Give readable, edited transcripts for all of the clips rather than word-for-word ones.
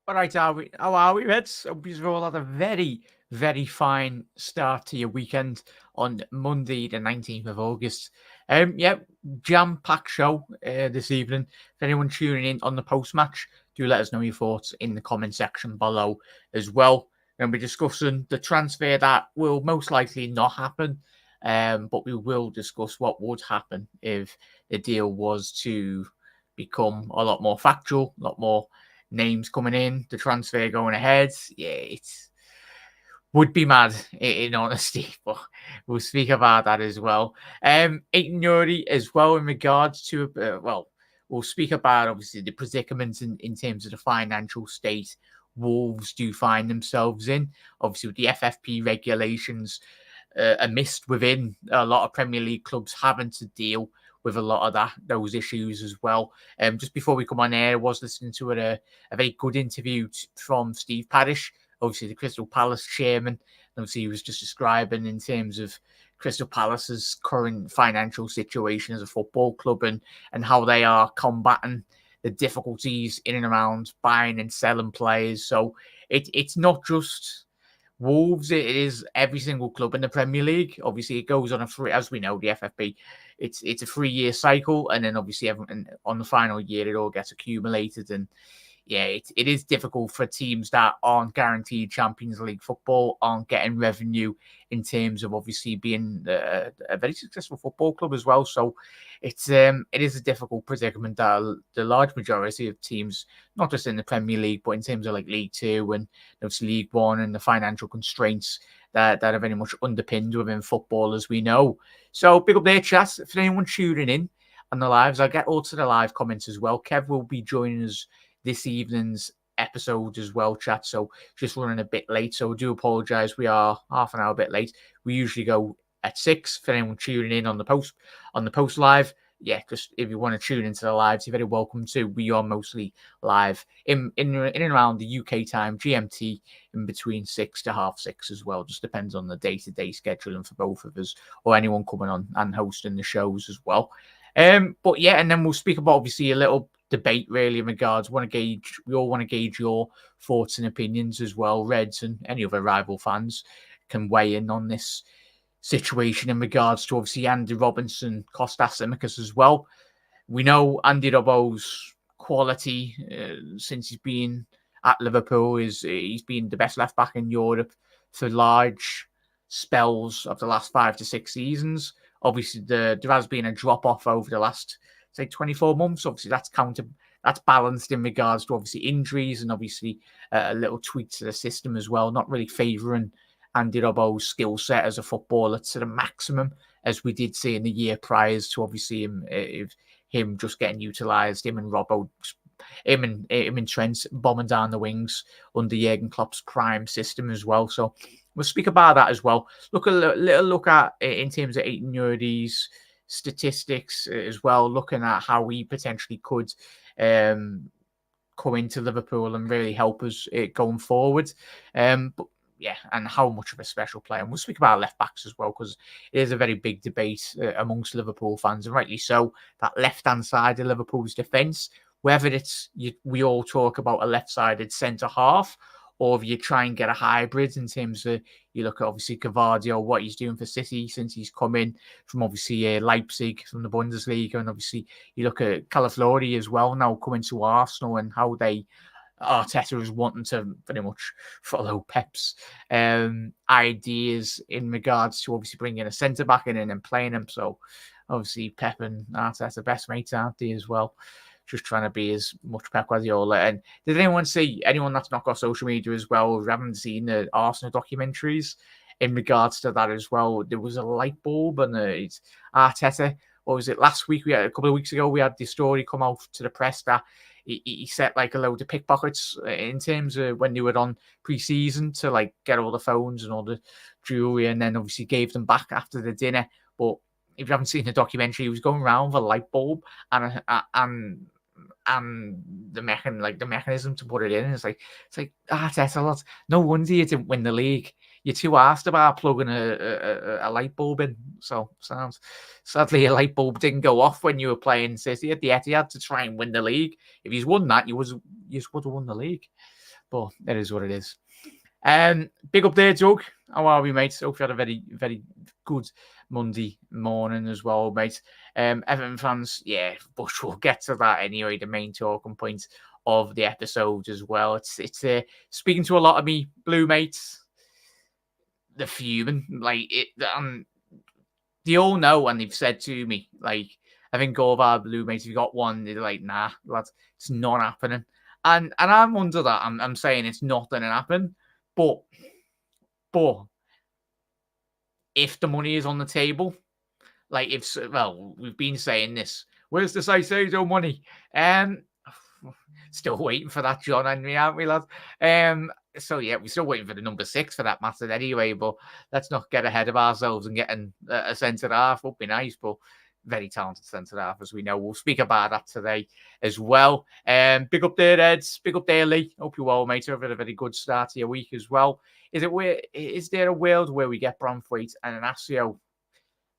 All right, how are we, Reds? Hope you've all had a very, very fine start to your weekend on Monday, the 19th of August. Yeah, jam-packed show this evening. If anyone tuning in on the post-match, do let us know your thoughts in the comment section below as well. And we're discussing the transfer that will most likely not happen, but we will discuss what would happen if the deal was to become a lot more factual, a lot more names coming in, the transfer going ahead. Yeah, it would be mad in honesty, but we'll speak about that as well. Aït-Nouri as well in regards to, we'll speak about obviously the predicaments in terms of the financial state Wolves do find themselves in. Obviously, with the FFP regulations amidst within a lot of Premier League clubs having to deal with a lot of those issues as well. Just before we come on air, I was listening to a very good interview from Steve Parish, obviously the Crystal Palace chairman. Obviously, he was just describing in terms of Crystal Palace's current financial situation as a football club and how they are combating the difficulties in and around buying and selling players. So it's not just Wolves, it is every single club in the Premier League. Obviously, it goes on as we know, the FFP, it's a 3-year cycle, and then obviously on the final year, it all gets accumulated. And yeah, it is difficult for teams that aren't guaranteed Champions League football, aren't getting revenue in terms of obviously being a very successful football club as well. So it is a difficult predicament that the large majority of teams, not just in the Premier League, but in terms of like League Two and obviously League One and the financial constraints that are very much underpinned within football, as we know. So big up there, chat. For anyone tuning in on the lives, I'll get all to the live comments as well. Kev will be joining us this evening's episode as well, chat. So just running a bit late. So I do apologise. We are half an hour a bit late. We usually go at 6 for anyone tuning in on the post live. Yeah, just if you want to tune into the lives, you're very welcome to. We are mostly live in and around the UK time, GMT, in between 6 to half 6 as well. Just depends on the day-to-day scheduling for both of us or anyone coming on and hosting the shows as well. But yeah, and then we'll speak about obviously a little debate really in regards. We all want to gauge your thoughts and opinions as well. Reds and any other rival fans can weigh in on this situation in regards to obviously Andy Robinson, Kostas Tsimikas as well. We know Andy Robbo's quality since he's been at Liverpool he's been the best left back in Europe for large spells of the last 5 to 6 seasons. Obviously, there has been a drop off over the last, say, 24 months. Obviously, that's balanced in regards to obviously injuries and obviously a little tweak to the system as well. Not really favouring Andy Robbo's skill set as a footballer to the maximum, as we did see in the year prior to obviously him just getting utilised, him and Robbo, him and Trent bombing down the wings under Jurgen Klopp's prime system as well. So we'll speak about that as well. Look a little look at in terms of Aït-Nouri's statistics as well, looking at how he potentially could come into Liverpool and really help us going forward. But yeah, and how much of a special player. And we'll speak about left backs as well, because it is a very big debate amongst Liverpool fans, and rightly so, that left-hand side of Liverpool's defence, whether we all talk about a left-sided centre-half, or if you try and get a hybrid in terms of, you look at obviously Gavardio, what he's doing for City since he's come in from obviously Leipzig from the Bundesliga, and obviously you look at Calafiori as well now coming to Arsenal and how Arteta is wanting to very much follow Pep's ideas in regards to obviously bringing a centre-back in and playing him. So obviously Pep and Arteta best mates, aren't they, as well? Just trying to be as much Pep Guardiola. And did anyone that's not got social media as well, who haven't seen the Arsenal documentaries in regards to that as well? There was a light bulb and it's Arteta. What was it last week? A couple of weeks ago, we had the story come out to the press that he set like a load of pickpockets in terms of when they were on pre-season to like get all the phones and all the jewelry, and then obviously gave them back after the dinner. But if you haven't seen the documentary, he was going around with a light bulb and the mechanism to put it in. It's like Tessa, no wonder you didn't win the league. You're too arsed about plugging a light bulb in. So sadly a light bulb didn't go off when you were playing City at the Etihad to try and win the league. If he's won that, you would have won the league. but it is what it is. Big up there, Doug. How are we, mate? Hope you had a very, very good Monday morning as well, mate. Everton fans, yeah, but we'll get to that anyway. The main talking point of the episode as well. It's speaking to a lot of me blue mates. They're fuming, like it. They all know, and they've said to me, like, I think all of our blue mates, if you got one, they're like, nah, lads, it's not happening. And I'm under that. I'm saying it's not going to happen. But if the money is on the table, like we've been saying this. Where's the Caicedo money? Still waiting for that John Henry, aren't we, lad? So yeah, we're still waiting for the number 6 for that matter anyway. But let's not get ahead of ourselves and getting a centre half. Would be nice, but very talented centre half, as we know. We'll speak about that today as well. Big up there, Eds. Big up there, Lee. Hope you all, mate. Have a very good start to your week as well. Is there a world where we get Branthwaite and an Asio?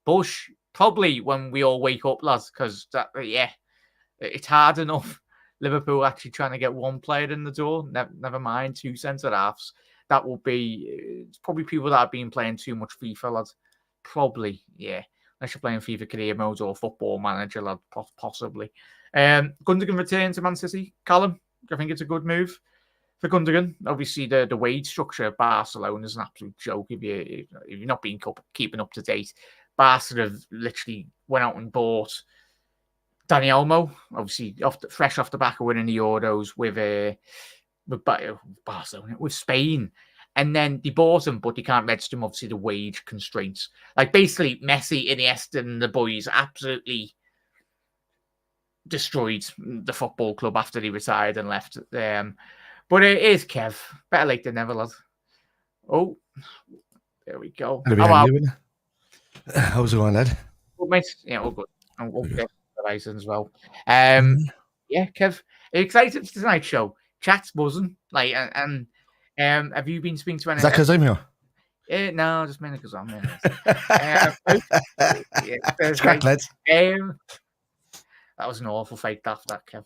Bush, probably when we all wake up, lads, because it's hard enough. Liverpool actually trying to get one player in the door. Never mind 2 centre halves. That will be it's probably people that have been playing too much FIFA, lads. Probably, yeah. Unless you're playing FIFA career mode or Football Manager, lad, possibly. Gundogan return to Man City. Callum, do you think it's a good move for Gundogan? Obviously, the wage structure of Barcelona is an absolute joke if you're not being keeping up to date. Barca have literally went out and bought Dani Olmo, obviously fresh off the back of winning the Euros with Barcelona, with Spain. And then they bought him, but they can't register him, obviously, the wage constraints. Like, basically, Messi, Iniesta, and the boys absolutely destroyed the football club after he retired and left. But it is Kev. Better late than never, lad. Oh, there we go. How's it going, lad? Good, mate. Yeah, all good. And we'll get the license as well. Yeah, Kev. Are you excited for tonight's show? Chat's buzzing. Like, and have you been speaking to anyone? Is that because I'm here? No, just mainly because I'm here. Scrack, lads. That was an awful fake laugh, that, Kev.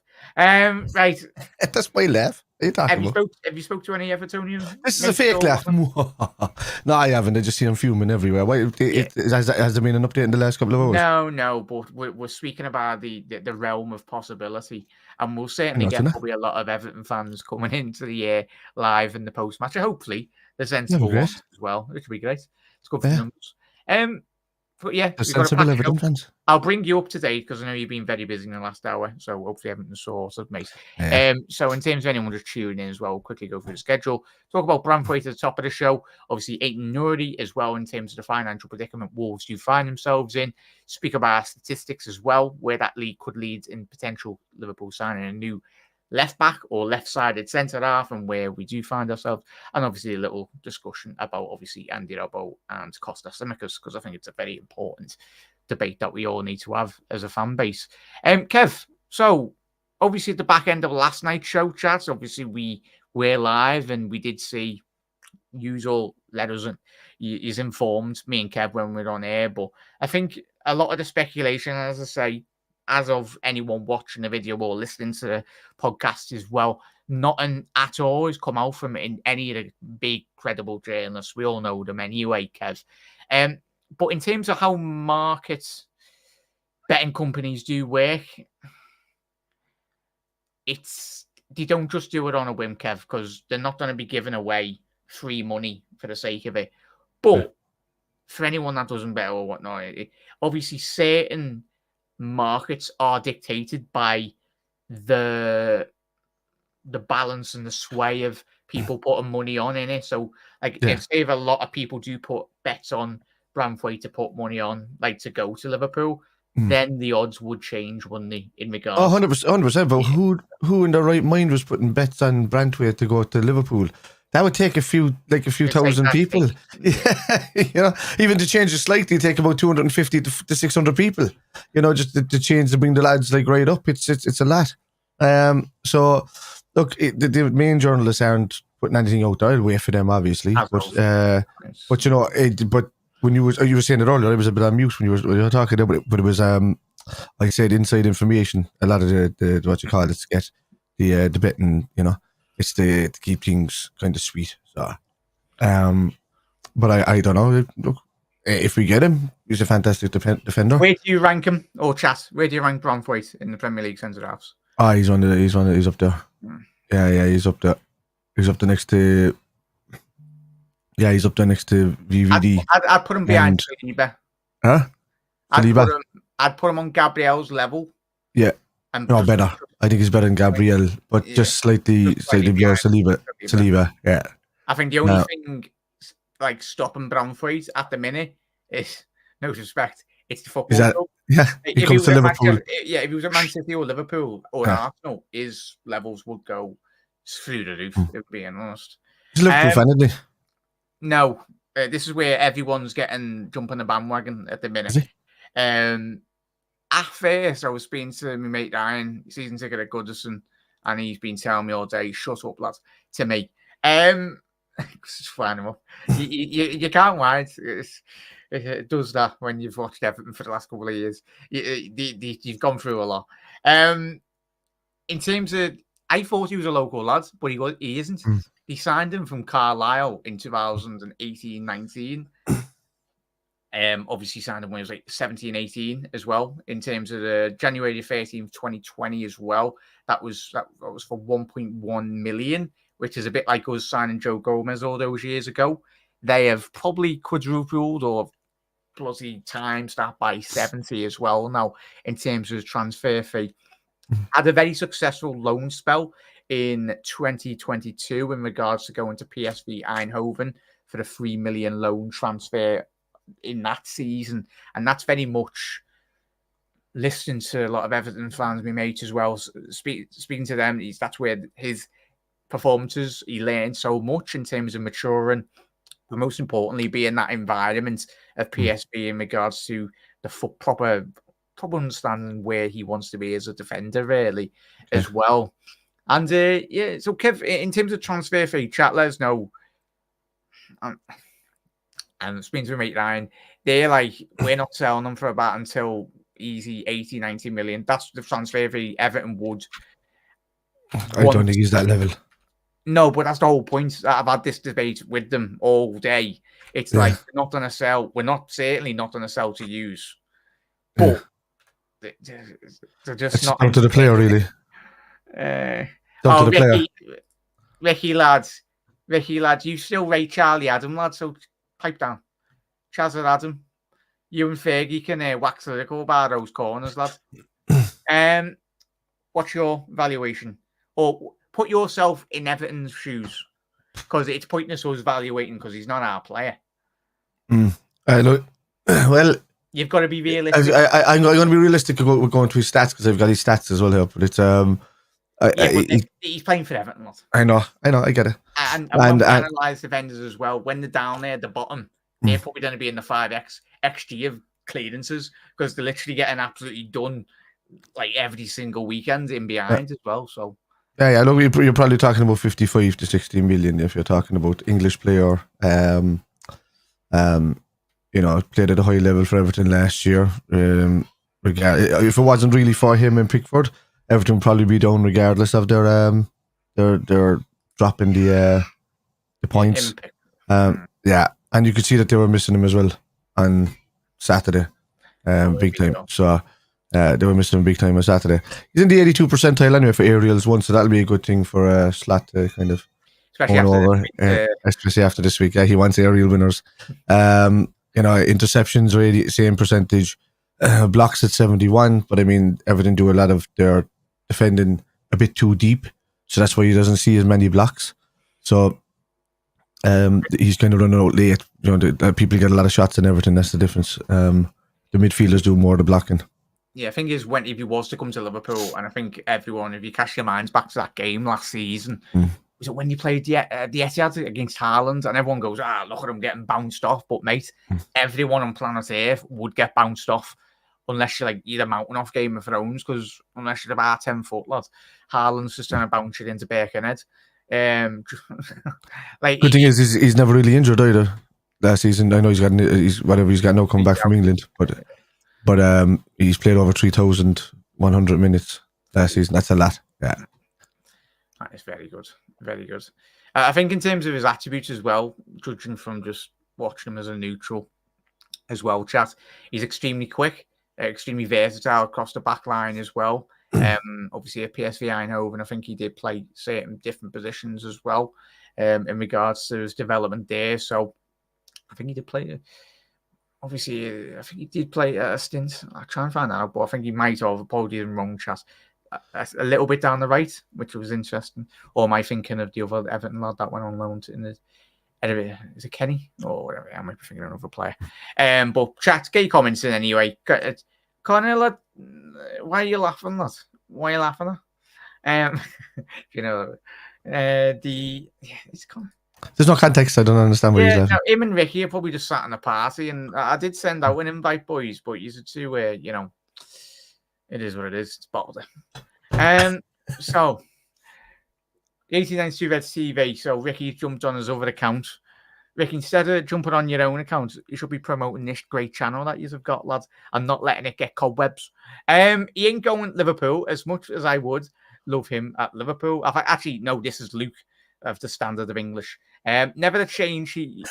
Right. That's my laugh. What are you talking about? Have you spoke to any Evertonians? This is a fake laugh. No, I haven't. I just see them fuming everywhere. Why, has there been an update in the last couple of hours? No, but we're speaking about the realm of possibility, and we'll certainly get probably a lot of Everton fans coming into the live in the post-match. Hopefully, the sensible ones as well, which would be great. It's good for the numbers. But yeah, sensible Everton fans. I'll bring you up to date because I know you've been very busy in the last hour, so hopefully Everton sorted, mate. So in terms of anyone just tuning in as well, we'll quickly go through the schedule. Talk about Branthwaite at the top of the show. Obviously, Aït-Nouri as well in terms of the financial predicament Wolves do find themselves in. Speak about our statistics as well, where that league could lead in potential Liverpool signing a new left back or left-sided centre half, and where we do find ourselves, and obviously a little discussion about obviously Andy Robbo and Costa Simicas, because I think it's a very important debate that we all need to have as a fan base. Kev, so obviously at the back end of last night's show, chats, obviously we were live and we did see usual letters and he's informed me and Kev when we were on air, but I think a lot of the speculation, as I say, as of anyone watching the video or listening to the podcast as well, nothing at all has come out from any of the big credible journalists. We all know them anyway, Kev. But in terms of how market betting companies do work, they don't just do it on a whim, Kev, because they're not going to be giving away free money for the sake of it. But for anyone that doesn't bet or whatnot, obviously certain markets are dictated by the balance and the sway of people putting money on in it. So, like, if a lot of people do put bets on Branthwaite to put money on, like, to go to Liverpool, then the odds would change, wouldn't they, in regards? 100%. But who in their right mind was putting bets on Branthwaite to go to Liverpool? That would take a few thousand people. Yeah. Even to change it slightly, it'd take about 250 to 600 people. Just to change, to bring the lads like right up. It's a lot. So look, the main journalists aren't putting anything out there. I'll wait for them, obviously. But when you were saying it earlier, I was a bit on mute when you were talking about it. But it was like I said, inside information. A lot of the what you call it, get the betting, It's to keep things kind of sweet. So, but I don't know. Look, if we get him, he's a fantastic defender. Where do you rank him, or chat? Where do you rank Branthwaite in the Premier League centre halves? He's up there. Yeah, he's up there. He's up there next to. Yeah, he's up there next to VVD. I'd put him behind Saliba. Huh? Saliba? I'd put him on Gabriel's level. Yeah. No, better. I think he's better than Gabriel, but just slightly below Saliba. Yeah. I think the only thing like stopping Branthwaite at the minute is, no disrespect, it's the football club. Yeah, he comes to Liverpool. If he was at Man City or Liverpool or Arsenal, his levels would go through the roof, if being honest. He's a Liverpool fan, isn't he? No, this is where everyone's jumping the bandwagon at the minute. At first, I was speaking to my mate Ryan, season ticket at Goodison, and he's been telling me all day, "Shut up, lads," to me. Just flying him up. You can't lie. It does that when you've watched Everton for the last couple of years. You've gone through a lot. In terms of, I thought he was a local lad, but he isn't. He signed him from Carlisle in 2018-19. Obviously signed him when he was like 17-18 as well. In terms of the January 13th, 2020 as well. That was for 1.1 million, which is a bit like us signing Joe Gomez all those years ago. They have probably quadrupled or bloody times that by 70 as well now in terms of transfer fee. Had a very successful loan spell in 2022 in regards to going to PSV Eindhoven for the 3 million loan transfer in that season. And that's very much listening to a lot of Everton fans, my mates as well, speaking to them. That's where his performances, he learned so much in terms of maturing, but most importantly, be in that environment of PSV in regards to the proper understanding where he wants to be as a defender, really, as well. And so Kev, in terms of transfer fee, chat, let us know. And speaking to mate Ryan, they're like, we're not selling them for about until easy 80, 90 million. That's the transfer fee Everton would. I don't think he's that level. No, but that's the whole point. I've had this debate with them all day. It's like, we're not going to sell. We're certainly not going to sell to use. But they're just it's not. Down to the player, really. Down to the player. Ricky, lads, you still rate Charlie Adam, lad, so pipe down. Chazza Adam, you and Fergie can wax lyrical about those corners, lad. What's your valuation? Or put yourself in Everton's shoes, because it's pointless us evaluating because he's not our player. Look, well, you've got to be realistic. I'm going to be realistic with going to his stats because I've got his stats as well here. But it's he's playing for Everton, lad. I know, I get it. And analyze defenders as well. When they're down there at the bottom, they're probably going to be in the 5x XG of clearances because they're literally getting absolutely done like every single weekend in behind as well. So. Yeah. Look, you're probably talking about 55 to 60 million if you're talking about English player. Played at a high level for Everton last year. If it wasn't really for him in Pickford, Everton would probably be down regardless of their dropping the points. And you could see that they were missing him as well on Saturday, big time. So. They were missing him big time on Saturday. He's in the 82 percentile anyway for aerials one, so that'll be a good thing for Slot to kind of especially after this week. Yeah, he wants aerial winners. Interceptions same percentage, blocks at 71, but I mean Everton do a lot of their defending a bit too deep, so that's why he doesn't see as many blocks. So he's kind of running out late. People get a lot of shots in Everton. That's the difference. The midfielders do more of the blocking. Yeah, I think if he was to come to Liverpool, and I think everyone, if you cast your minds back to that game last season, was it when you played the Etihad against Haaland, and everyone goes, look at him getting bounced off. But mate, everyone on planet Earth would get bounced off unless you're like either mountain off Game of Thrones, because unless you're about 10 foot, lad, Haaland's just trying to bounce it into Birkenhead. Good thing is he's never really injured either last season. I know he's got no comeback from England, but he's played over 3,100 minutes last season. That's a lot. Yeah, that is very good. Very good. I think in terms of his attributes as well, judging from just watching him as a neutral as well, chat, he's extremely quick, extremely versatile across the back line as well. Obviously at PSV Eindhoven, I think he did play certain different positions as well in regards to his development there. So I think he did play. Obviously, I think he did play a stint. I'll try and find that out, but I think he might have. Apologies, in wrong, chat. A little bit down the right, which was interesting. Or am I thinking of the other Everton lad that went on loan in the? Is it Kenny or whatever? I might be thinking of another player. But chat, get your comments in anyway. Connor, lad, why are you laughing, lad? Why are you laughing at? You know, it's Connor. There's no context. I don't understand why he's laughing. No, him and Ricky are probably just sat in a party, and I did send out an invite, boys, but you said to, you know, it is what it is. It's bottled. So, 89 Reds TV. So, Ricky jumped on his other account. Ricky, instead of jumping on your own account, you should be promoting this great channel that you've got, lads, and not letting it get cobwebs. He ain't going Liverpool as much as I would love him at Liverpool. Actually, no, this is Luke of the standard of English. Never the chance he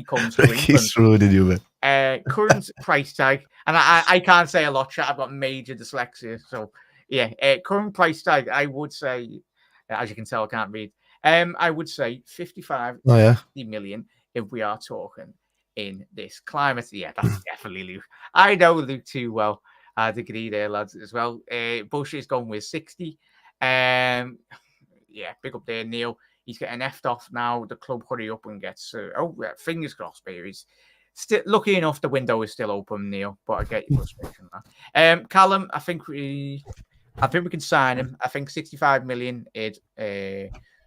comes to England. He's ruining you, man. Current price tag, and I can't say a lot, chat. I've got major dyslexia, so yeah. Current price tag, I would say, as you can tell, I can't read. I would say 55 million if we are talking in this climate. Yeah, that's definitely Luke. I know Luke too well. I'd agree there, lads, as well. Bush is going with 60. Yeah, big up there, Neil. He's getting effed off now. The club hurry up and gets. Fingers crossed, baby. He's still lucky enough. The window is still open, Neil. But I get your frustration now. Callum, I think we can sign him. I think 65 million. It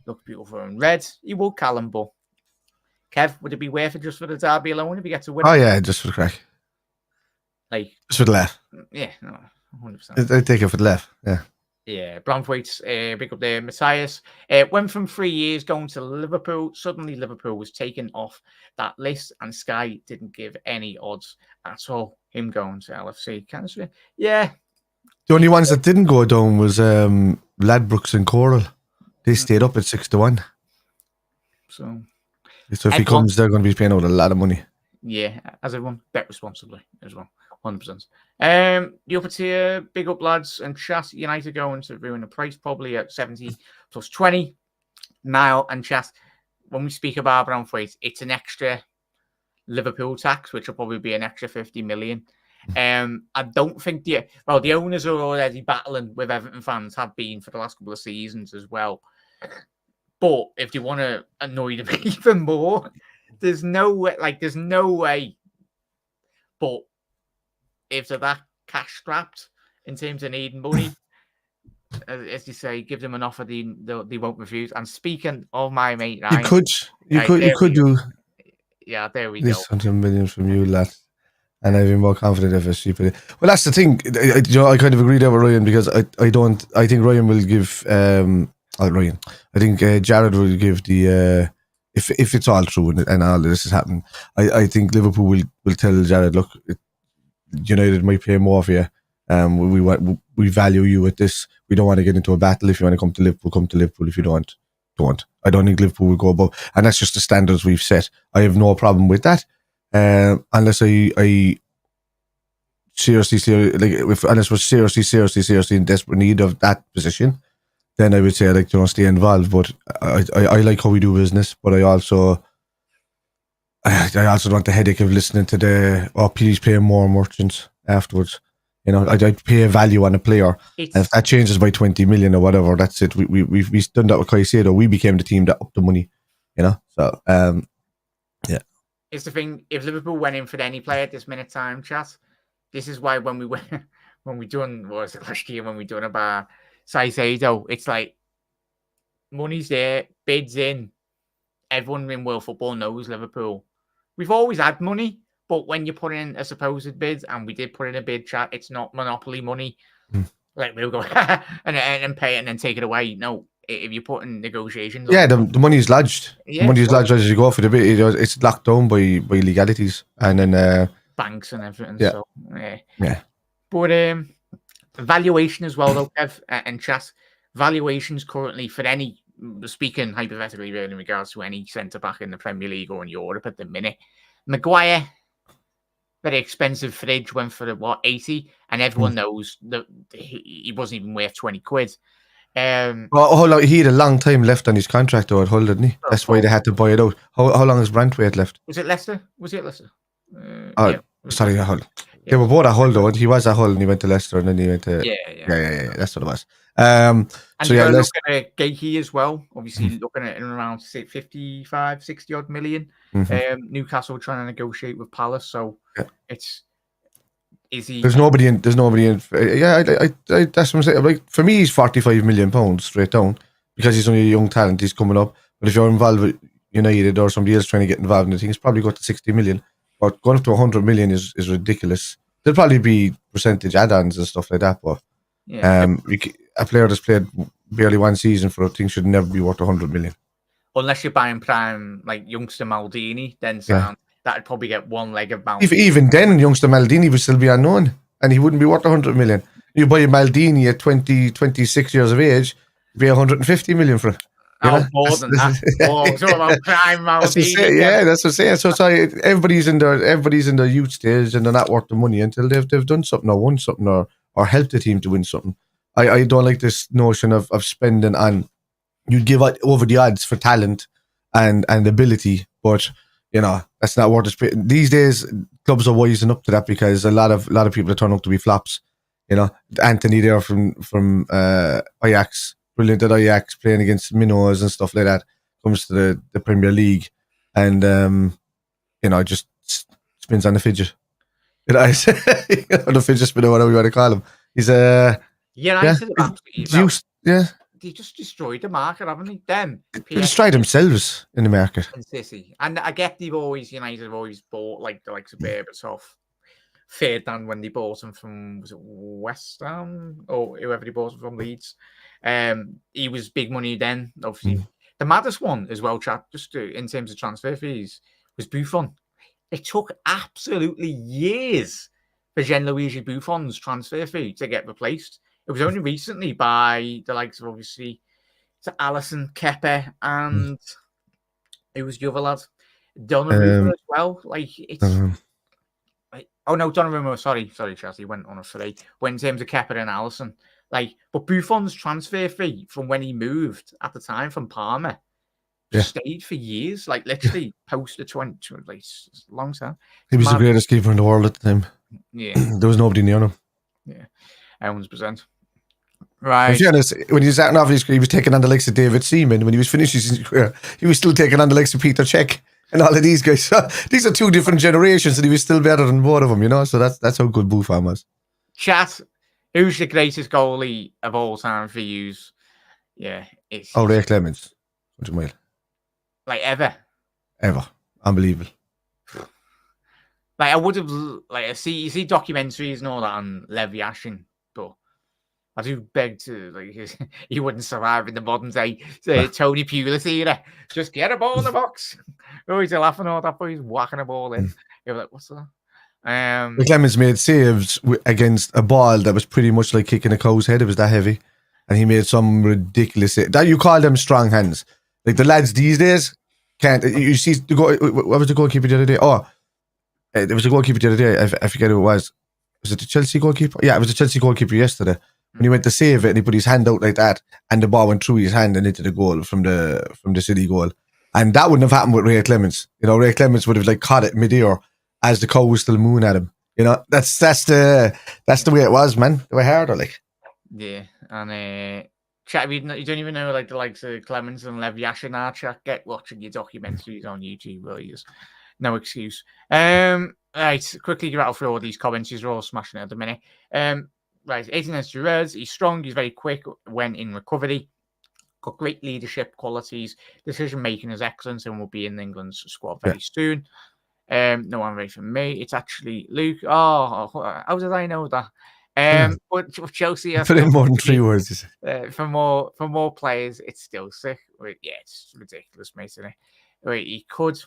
looks beautiful in red. He will Callum, but Kev, would it be worth it just for the derby alone if he gets a win? Oh yeah, just for the crack. Like just for the laugh. Yeah, no, 100%. I'd take it for the laugh. Yeah. Yeah, Branthwaite's big up there. Matthias went from 3 years going to Liverpool. Suddenly, Liverpool was taken off that list, and Sky didn't give any odds at all. Him going to LFC, yeah. The only ones that didn't go down was Ladbrokes and Coral. They stayed up at 6-1. So if he comes, they're going to be paying out a lot of money. Yeah, as everyone, bet responsibly as well. 100%. The upper tier, big up lads and chat. United going to ruin the price probably at 70 plus 20. Niall and chat. When we speak about Branthwaite, it's an extra Liverpool tax, which will probably be an extra 50 million. I don't think the owners are already battling with Everton fans, have been for the last couple of seasons as well. But if you want to annoy them even more, there's no way. But if they're that cash strapped in terms of needing money, as you say, give them an offer they won't refuse. And speaking of my mate, Ryan, you could do. Yeah, there we go. 100 million from you, lad. And I'd be more confident if it's cheaper. Well, that's the thing. I kind of agree there with Ryan because I think Ryan will give. Ryan. I think Jarrad will give the. If it's all true and all this is happening, I think Liverpool will tell Jarrad, look, United might pay more for you. We value you at this. We don't want to get into a battle. If you want to come to Liverpool, come to Liverpool. If you don't. I don't think Liverpool will go above, and that's just the standards we've set. I have no problem with that, unless I seriously unless we're seriously in desperate need of that position, then I would say stay involved. But I like how we do business, but I also don't want the headache of listening to please pay more merchants afterwards. I'd pay a value on a player. And if that changes by 20 million or whatever, that's it. We've done that with Caicedo. We became the team that upped the money. So yeah. It's the thing. If Liverpool went in for any player at this minute time, chat. This is why when we done last year when we done about Caicedo, it's like money's there, bids in. Everyone in world football knows Liverpool. We've always had money. But when you put in a supposed bid, and we did put in a bid, chat, it's not monopoly money. Like we'll go and pay it and then take it away. No, if you put in negotiations. Yeah, the money's lodged. Yeah, the money's lodged as you go for the bid. It's locked down by legalities and then banks and everything. Yeah. So yeah. But valuation as well, though, Kev and chat. valuations currently for any, speaking hypothetically really in regards to any centre-back in the Premier League or in Europe at the minute, Maguire, very expensive fridge, went for 80, and everyone knows that he wasn't even worth 20 quid. Well, he had a long time left on his contract though at Hull, didn't he? That's why they had to buy it out. How long has Branthwaite left? Was it Leicester? Sorry, at Hull. They were both at Hull though. He was at Hull and he went to Leicester and then he went to yeah. That's what it was. And you're looking at Gakey as well. Obviously, looking at around 55, 60 odd million. Newcastle trying to negotiate with Palace, so is he? There's nobody in. Yeah, that's what I'm saying. Like for me, he's £45 million straight down because he's only a young talent. He's coming up. But if you're involved with United or somebody else trying to get involved in the thing, it's probably got to 60 million. But going up to 100 million is ridiculous. There'll probably be percentage add-ons and stuff like that. But a player that's played barely one season for a thing should never be worth 100 million. Unless you're buying prime like youngster Maldini, then that'd probably get one leg of bounce. Even then, youngster Maldini would still be unknown, and he wouldn't be worth 100 million. You buy a Maldini at 26 years of age, you'd pay 150 million for it. More than that. So about prime Maldini. That's what I'm saying. So everybody's in their youth stage, and they're not worth the money until they've done something or won something or helped the team to win something. I don't like this notion of spending on. You give over the odds for talent and ability, but that's not worth it. These days, clubs are wising up to that because a lot of people turn out to be flops. Anthony there from Ajax, brilliant at Ajax, playing against minnows and stuff like that. Comes to the Premier League, and just spins on the fidget. The fidget spinner, whatever you want to call him. He's they just destroyed the market, haven't they? They destroyed themselves in the market. And City. And I get United have always bought like the likes of Berbatov, Ferdinand when they bought him from, was it West Ham or whoever they bought him from, Leeds. He was big money then, obviously. The maddest one as well, chat, in terms of transfer fees, was Buffon. It took absolutely years for Gianluigi Buffon's transfer fee to get replaced. It was only recently by the likes of, obviously, Alisson, Kepa, and it was the other lad, Donnarumma as well. Donnarumma, sorry, Chelsea went on a free. When in terms of Kepa and Alisson, but Buffon's transfer fee from when he moved at the time from Parma stayed for years, literally post the 20, long time. He was the greatest keeper in the world at the time. Yeah, there was nobody near him. Yeah, 100%. Right. In fairness, when he was out of his career, he was taking on the likes of David Seaman. When he was finishing his career, he was still taking on the likes of Peter Cech and all of these guys. So these are two different generations, and he was still better than both of them. So that's how good Buffon was. Chat, who's the greatest goalie of all time for you? Yeah, it's Ray Clemens. What do you mean? Ever. Unbelievable. I would have you see documentaries and all that on Valuation, but I do beg to he wouldn't survive in the modern day Tony Pulis era. Just get a ball in the box. He's laughing all that, but he's whacking a ball in. You're like, what's that? Clemens made saves against a ball that was pretty much like kicking a cow's head. It was that heavy, and he made some ridiculous that you call them strong hands. Like the lads these days can't. You see, what was the goalkeeper the other day? There was a goalkeeper the other day. I forget who it was. Was it the Chelsea goalkeeper? Yeah, it was the Chelsea goalkeeper yesterday. When he went to save it and he put his hand out like that, and the ball went through his hand and into the goal from the City goal. And that wouldn't have happened with Ray Clemens. Ray Clemens would have caught it midair as the cow was still mooning at him. That's the way it was, man. They were harder, Yeah, and chat, you don't even know the likes of Clemens and Valuation are. Chat, get watching your documentaries on YouTube, really. No excuse. Right, quickly rattle through all these comments. You're all smashing it at the minute. Right, 18 against Jarrad. He's strong. He's very quick when in recovery. Got great leadership qualities. Decision making is excellent and will be in England's squad very soon. No one ready for me. It's actually Luke. Oh, how did I know that? But Chelsea put in more than 3 words. For more players, it's still sick. Yeah, it's ridiculous, mate. Isn't it? Wait, he could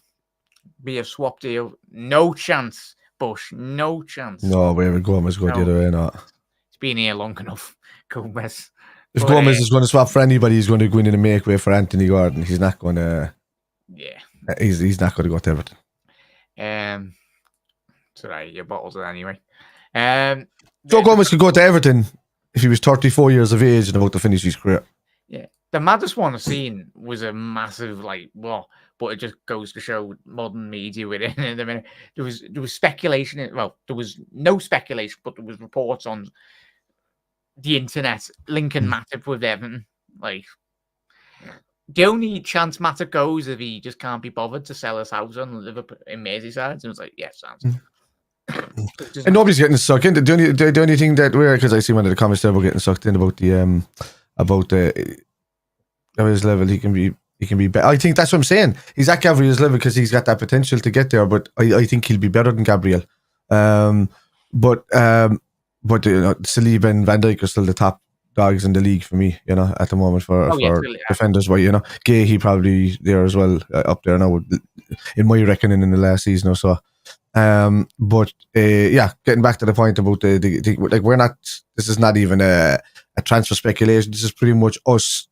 be a swap deal. No chance, Bush. No chance. No, where we go, let's go the other way. Not. It's been here long enough. Gomez. If Gomez is going to swap for anybody, he's going to go in and make way for Anthony Gordon. He's not going to. Yeah. He's not going to go to Everton. Sorry, you bottled it anyway. Joe Gomez could go to Everton if he was 34 years of age and about to finish his career. Yeah. The maddest one I've seen was a massive, but it just goes to show modern media with it. In a minute, there was speculation. Well, there was no speculation, but there was reports on the internet linking Matip with Everton. Like, the only chance Matip goes if he just can't be bothered to sell his house on Liverpool in Merseyside. And it was like, yeah, sounds. And nobody's getting sucked in. The only thing that because I see one of the comments there about getting sucked in about his level, he can be better. I think that's what I'm saying. He's at Gabriel's level because he's got that potential to get there. But I think he'll be better than Gabriel. But Saliba and Van Dijk are still the top dogs in the league for me. At the moment for defenders. But Gay, he probably there as well, up there now in my reckoning in the last season or so. But getting back to the point about the we're not. This is not even a transfer speculation. This is pretty much us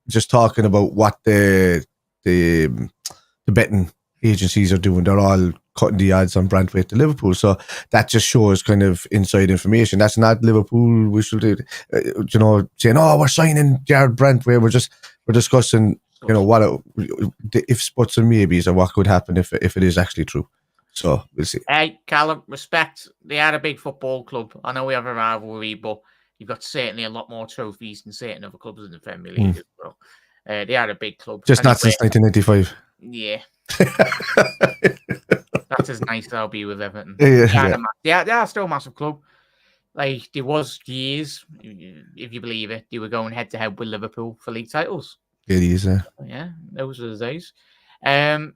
just talking about what the betting agencies are doing. They're all cutting the odds on Branthwaite to Liverpool, so that just shows kind of inside information. That's not Liverpool. We should, saying, "Oh, we're signing Jarrad Branthwaite." We're discussing, what the ifs, buts, and maybes, and what could happen if it is actually true. So we'll see. Hey, Callum, respect. They are a big football club. I know we have a rivalry, but you've got certainly a lot more trophies than certain other clubs in the Premier League as well. They are a big club. Just not since 1995. Yeah. That's as nice as I'll be with Everton. They are still a massive club. Like, there was years, if you believe it, they were going head-to-head with Liverpool for league titles. It is, yeah. Those were the days. And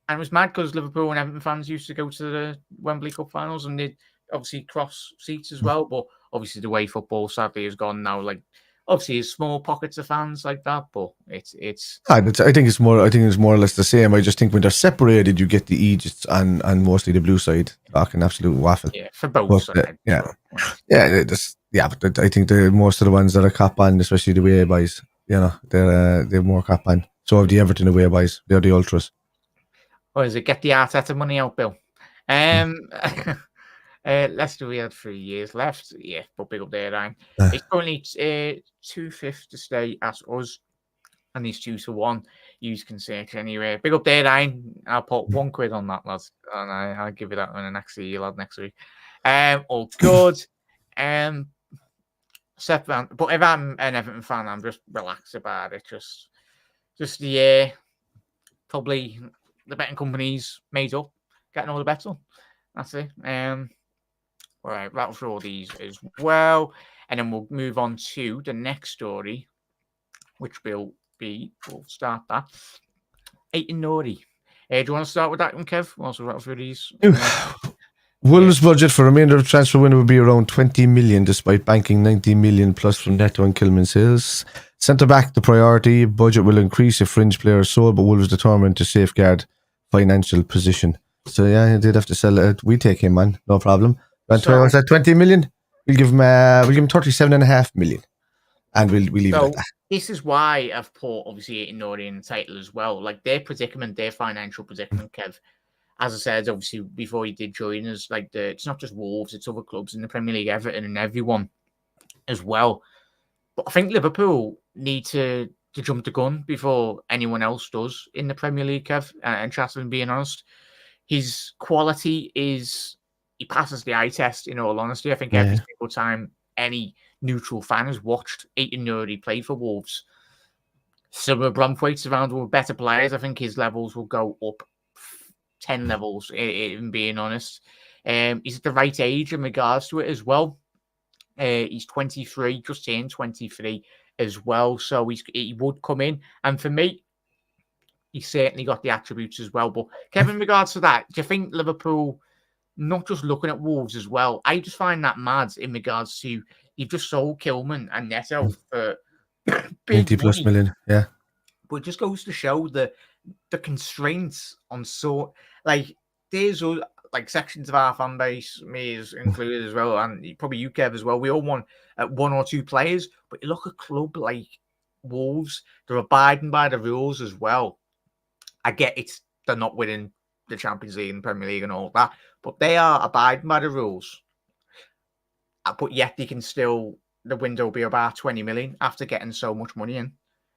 it was mad because Liverpool and Everton fans used to go to the Wembley Cup finals and they'd obviously cross seats as well. But obviously the way football sadly has gone now, like obviously there's small pockets of fans like that, but it's. I think it's more or less the same. I just think when they're separated, you get the Egypts and mostly the blue side talking absolute waffle. Yeah, for both sides. But I think most of the ones that are cap on, especially the away boys, they're more cap on. So have the Everton away boys. They're the ultras. Or is it get the Arteta money out, Bill? Leicester, we had 3 years left. Yeah, but big up there, Ryan. It's currently 2-5 to stay at us, and he's 2-1. You can search anyway. Big up there, Ryan. I'll put £1 on that, lads, and I'll give you that when I next see you, lad, next week. All good. But if I'm an Everton fan, I'm just relaxed about it. Just the probably the betting companies made up, getting all the bets on. That's it. All right, rattle through all these as well. And then we'll move on to the next story, which we'll start that. Aït-Nouri. Do you want to start with that one, Kev? We'll also rattle through these. Wolves' budget for remainder of transfer window will be around 20 million, despite banking 90 million plus from Neto and Kilman sales. Centre back, the priority. Budget will increase if fringe players sold, but Wolves determined to safeguard financial position. So yeah, did have to sell it. We take him, man, no problem. Was that 20 million? We'll give him 37.5 million, and we'll leave it at that. This is why I've put obviously Aït-Nouri in the title as well. Like their predicament, their financial predicament, Kev. As I said, obviously before he did join us, like it's not just Wolves, it's other clubs in the Premier League, Everton, and everyone as well. But I think Liverpool need to jump the gun before anyone else does in the Premier League, Kev. And Chatham, being honest, his quality he passes the eye test, in all honesty. I think every single time any neutral fan has watched Aït-Nouri play for Wolves, some of Branthwaite's around with better players, I think his levels will go up 10 levels, in being honest. He's at the right age in regards to it as well. He's 23, just turned 23 as well. So he would come in. And for me, he's certainly got the attributes as well. But Kevin, in regards to that, do you think Liverpool, not just looking at Wolves as well, I just find that mad in regards to you've just sold Kilman and Neto for 80 plus million, yeah. But it just goes to show the constraints on there's like sections of our fan base, me is included as well, and probably you, Kev, as well. We all want one or two players, but you look at a club like Wolves, they're abiding by the rules as well. I get they're not winning the Champions League and Premier League and all that, but they are abiding by the rules. But yet they can still, the window will be about 20 million after getting so much money in.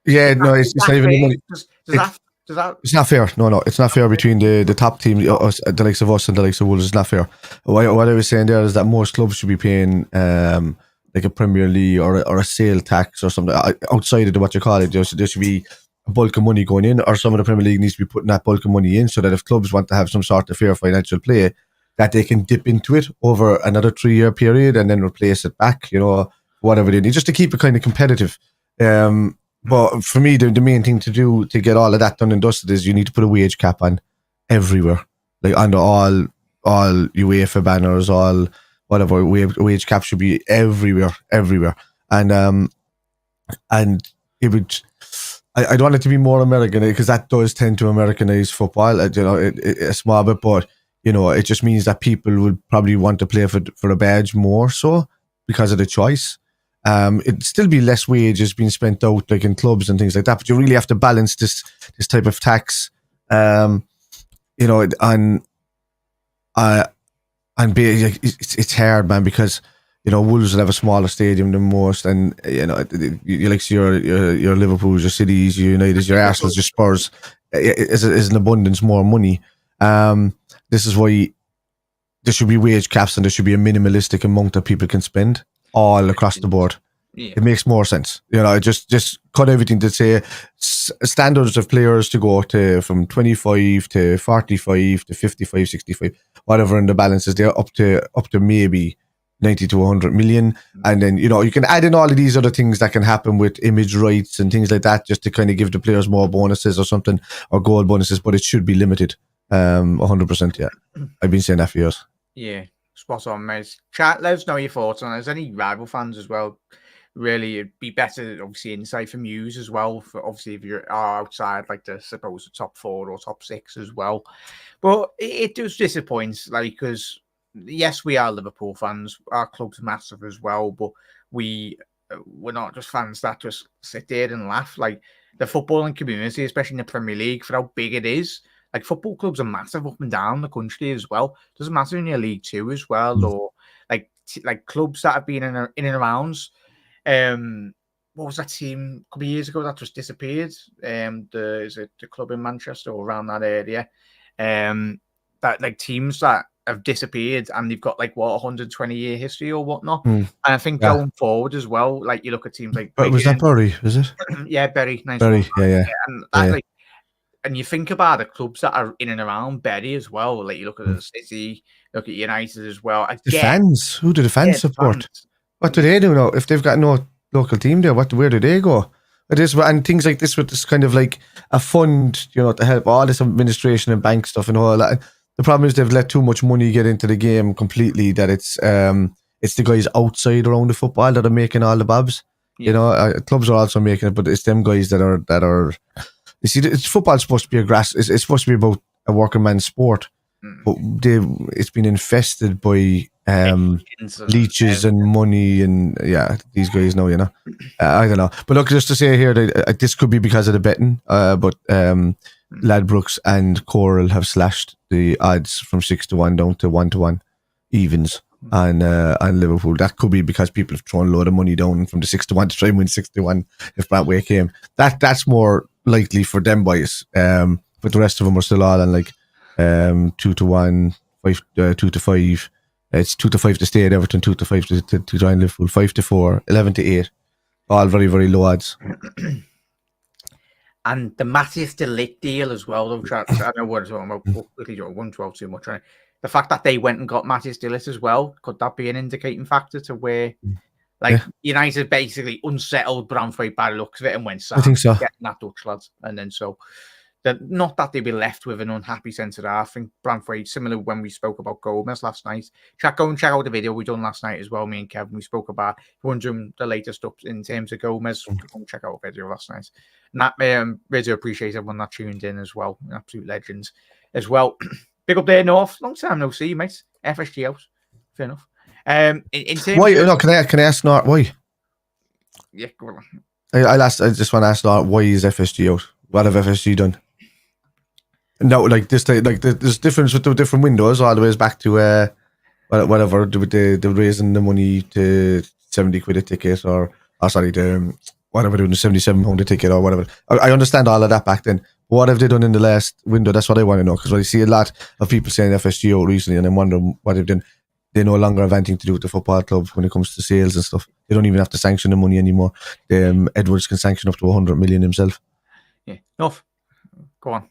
Yeah, no, it's not even the money. Does that? It's not fair. No, it's not fair between the top team, the likes of us and the likes of Wolves. It's not fair. What I was saying there is that most clubs should be paying like a Premier League or a sale tax or something outside of what you call it. There should be a bulk of money going in, or some of the Premier League needs to be putting that bulk of money in, so that if clubs want to have some sort of fair financial play, that they can dip into it over another 3-year period and then replace it back, whatever they need, just to keep it kind of competitive. But for me, the main thing to do to get all of that done and dusted is you need to put a wage cap on everywhere, like under all UEFA banners, all whatever. Wage cap should be everywhere, and it would. I don't want it to be more American, because that does tend to Americanize football, a small bit, but it just means that people will probably want to play for a badge more so because of the choice. It'd still be less wages being spent out like in clubs and things like that, but you really have to balance this type of tax, and be, it's hard, man, because Wolves will have a smaller stadium than most, and you like your Liverpools, your Cities, your Uniteds, your Arsenals, your Spurs, is an abundance more money. This is why there should be wage caps and there should be a minimalistic amount that people can spend all across the board. Yeah. It makes more sense. Just cut everything to say standards of players to go to from 25 to 45 to 55, 65, whatever, and the balance is there up to maybe 90 to 100 million. And then, you can add in all of these other things that can happen with image rights and things like that, just to kind of give the players more bonuses or something, or goal bonuses, but it should be limited. 100%. Yeah. I've been saying that for years. Yeah. Spot on, mate. Chat, let us know your thoughts on it. There's any rival fans as well. Really, it'd be better, obviously, insight from you as well. For obviously, if you're outside, like the supposed top 4 or top 6 as well. But it does disappoint, because yes, we are Liverpool fans. Our club's massive as well, but we're not just fans that just sit there and laugh. Like the footballing community, especially in the Premier League, for how big it is. Like football clubs are massive up and down the country as well. Doesn't matter in your League 2 as well, or like clubs that have been in and around. What was that team a couple of years ago that just disappeared? Is it the club in Manchester or around that area? That like teams that have disappeared and they've got 120-year history or whatnot. And I think going forward as well, like you look at teams like. But was that Bury? Was it? Yeah, Bury. Nice. Bury. Yeah. And that and you think about the clubs that are in and around Bury as well. Like you look at the City, look at United as well. The fans. Who do the fans support? Fans. What do they do now? If they've got no local team there, where do they go? And things like this, with this kind of like a fund, to help all this administration and bank stuff and all that. The problem is they've let too much money get into the game completely, that it's the guys outside around the football that are making all the bobs. Yeah. Clubs are also making it, but it's them guys that are. You see, football's supposed to be it's supposed to be about a working man's sport, but it's been infested by leeches and money, and these guys know, I don't know. But look, just to say here that this could be because of the betting, but Ladbrokes and Coral have slashed the odds from 6-1 down to 1-1 evens on Liverpool. That could be because people have thrown a load of money down from the 6-1 to try and win 6-1 if Branthwaite came. That's more likely for them boys, but the rest of them are still all on 2-1, 2-5. It's 2-5 to stay at Everton, 2-5 to join Liverpool, 5-4, 11-8. All very, very low odds. And the Matthias de Ligt deal as well, though. I know what I'm talking about. Quickly, 112 too much. Right? The fact that they went and got Matthias de Ligt as well, could that be an indicating factor to where, United basically unsettled Branthwaite by the looks of it and went, I think so. Getting that Dutch lad. And then not that they'd be left with an unhappy centre half. I think Branthwaite, similar when we spoke about Gomez last night. Go and check out the video we done last night as well. Me and Kevin, we spoke about wondering the latest up in terms of Gomez. Go and check out the video last night. And that really appreciate everyone that tuned in as well. Absolute legends as well. Big up there, North. Long time no see, mate. FSG out. Fair enough. In terms why? of... No, can I ask Nart why? Yeah, go on. I just want to ask Nart, why is FSG out? What have FSG done? No, like this, like there's difference with the different windows all the ways back to whatever the raising the money to 70 quid a ticket or sorry, whatever doing the £77 a ticket or whatever. I understand all of that back then. What have they done in the last window? That's what I want to know, because I see a lot of people saying FSG out recently, and I'm wondering what they've done. They no longer have anything to do with the football club when it comes to sales and stuff. They don't even have to sanction the money anymore. Edwards can sanction up to 100 million himself. Yeah, North. Go on.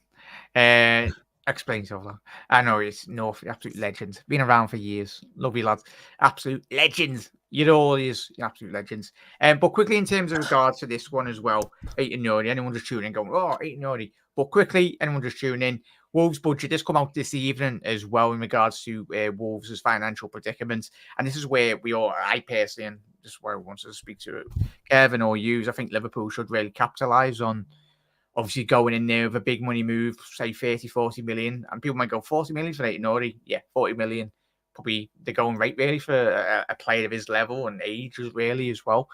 Explain yourself. I know it's North, absolute legend. Been around for years. Lovely lads. Absolute legends. You're always absolute legends. But quickly, in terms of regards to this one as well, Aït-Nouri, anyone just tuning in going, oh, Aït-Nouri. But quickly, anyone just tuning in, Wolves' budget has come out this evening as well in regards to Wolves' financial predicament. And this is where I personally, and this is where I want to speak to Kevin or Hughes, I think Liverpool should really capitalise on obviously going in there with a big money move, say 30, 40 million. And people might go, 40 million for Aït-Nouri? Yeah, 40 million. Probably the going rate really for a player of his level and age really as well.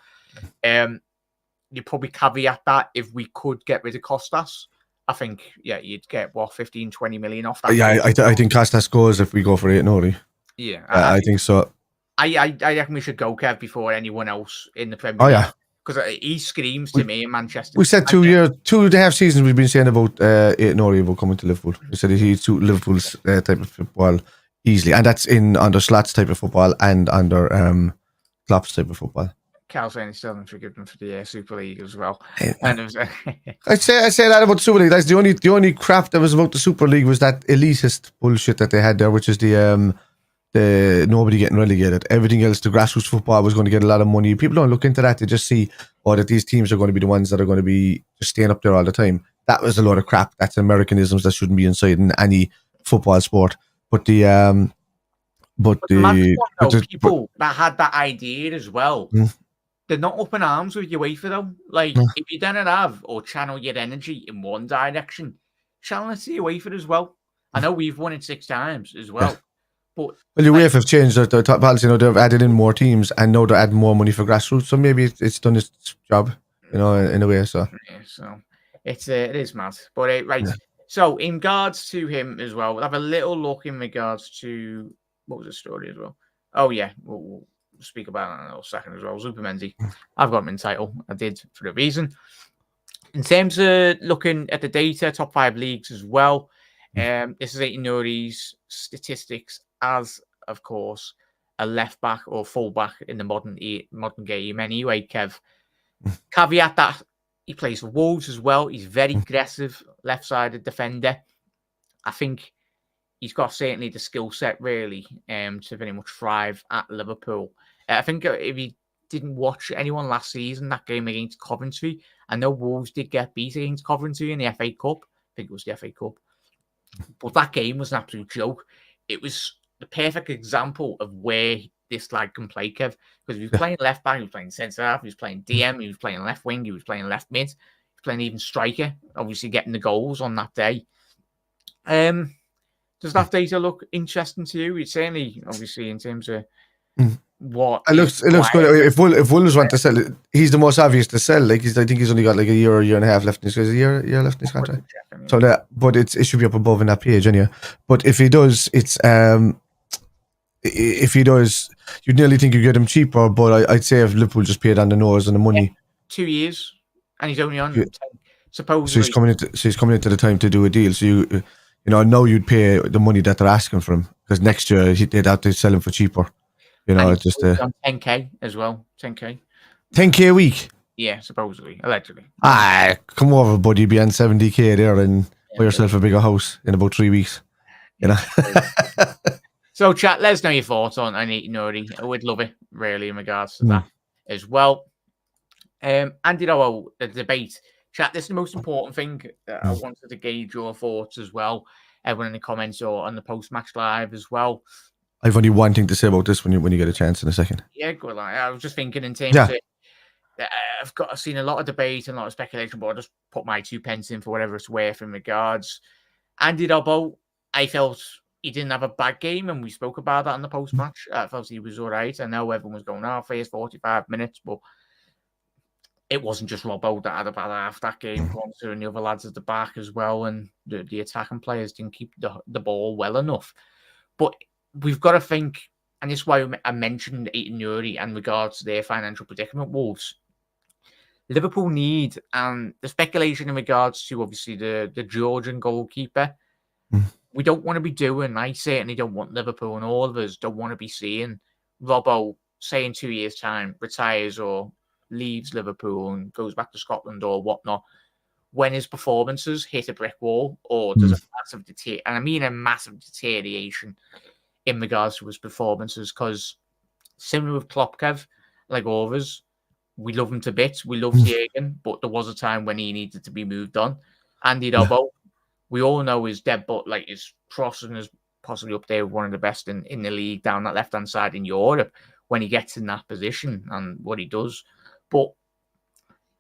You probably caveat that if we could get rid of Costas, I think, yeah, you'd get, 15, 20 million off that. Yeah, I think Costas goes if we go for Aït-Nouri. Yeah. I think so. I reckon we should go, Kev, before anyone else in the Premier League. Oh, yeah. Because he screams to me in Manchester. We said 2.5 seasons we've been saying about Aït-Nouri about coming to Liverpool. We said he'd suit Liverpool's type of football easily. And that's under Slot's type of football and under Klopp's type of football. Carl saying he still hasn't forgiven for the Super League as well. And it was, I say that about Super League. That's the only crap that was about the Super League was that elitist bullshit that they had there, which is the nobody getting relegated. Everything else, the grassroots football was going to get a lot of money. People don't look into that. They just see, that these teams are going to be the ones that are going to be just staying up there all the time. That was a lot of crap. That's Americanisms that shouldn't be inside in any football sport. But the people that had that idea as well, they're not up in arms with UEFA though. Like if you don't have or channel your energy in one direction, channel it to UEFA as well. I know we've won it 6 times as well. But UEFA have changed their top policy. They've added in more teams, and now they're adding more money for grassroots. So maybe it's done its job, in a way. So yeah, so it is mad. But right. Yeah. So in regards to him as well, we'll have a little look in regards to what was the story as well. Oh yeah, we'll speak about it in a second as well. Zubimendi, I've got him in title. I did for a reason. In terms of looking at the data, top 5 leagues as well. This is Aït-Nouri's statistics as, of course, a left back or full back in the modern game. Anyway, Kev, caveat that he plays for Wolves as well. He's very aggressive, left-sided defender. I think he's got certainly the skill set really to very much thrive at Liverpool. I think if he didn't watch anyone last season, that game against Coventry, I know Wolves did get beat against Coventry in the FA Cup. I think it was the FA Cup. But that game was an absolute joke. It was the perfect example of where this lad can play, Kev. Because he was playing left back, he was playing centre half, he was playing DM, he was playing left wing, he was playing left mid, he was playing even striker, obviously getting the goals on that day. Does that data look interesting to you? It's certainly, obviously, in terms of what it looks good. If Wolves want to sell it, he's the most obvious to sell. Like I think he's only got like a year and a half left in his year left in his contract. So but it should be up above in that page anyway. But if he does, you'd nearly think you get him cheaper. But I'd say if Liverpool just paid on the nose and the money, 2 years, and he's only on 10, supposedly. So he's coming into the time to do a deal. So you now you'd pay the money that they're asking for him, because next year they'd have to sell him for cheaper. It's just on 10k as well. 10k a week. Yeah, supposedly, allegedly. Come over, buddy. Be on 70k there and buy yourself a bigger house in about 3 weeks. So, chat, let us know your thoughts on Aït-Nouri. I would love it, really, in regards to that as well. And the debate. Chat, this is the most important thing that I wanted to gauge your thoughts as well. Everyone in the comments or on the post-match live as well. I've only one thing to say about this when you get a chance in a second. Yeah, good. I was just thinking in terms of, I've seen a lot of debate and a lot of speculation, but I'll just put my 2 pence in for whatever it's worth in regards. Andy Dobbo, I felt he didn't have a bad game, and we spoke about that in the post-match. I felt he was all right. I know everyone was going, first 45 minutes, but it wasn't just Robbo that had a bad half that game. Bronzer and the other lads at the back as well, and the attacking players didn't keep the ball well enough. But we've got to think, and this is why I mentioned Aït-Nouri in regards to their financial predicament, Wolves. Liverpool need, and the speculation in regards to obviously the Georgian goalkeeper, we don't want to be doing, I certainly don't want Liverpool, and all of us don't want to be seeing Robbo, say in 2 years' time, retires or leaves Liverpool and goes back to Scotland or whatnot, when his performances hit a brick wall or there's a massive and I mean a massive deterioration in regards to his performances, because similar with Klopp, Kev, like all of us, we love him to bits. We love Jürgen, but there was a time when he needed to be moved on. Andy Robbo, we all know his dead, but like his crossing is possibly up there with one of the best in the league down that left-hand side in Europe when he gets in that position and what he does. But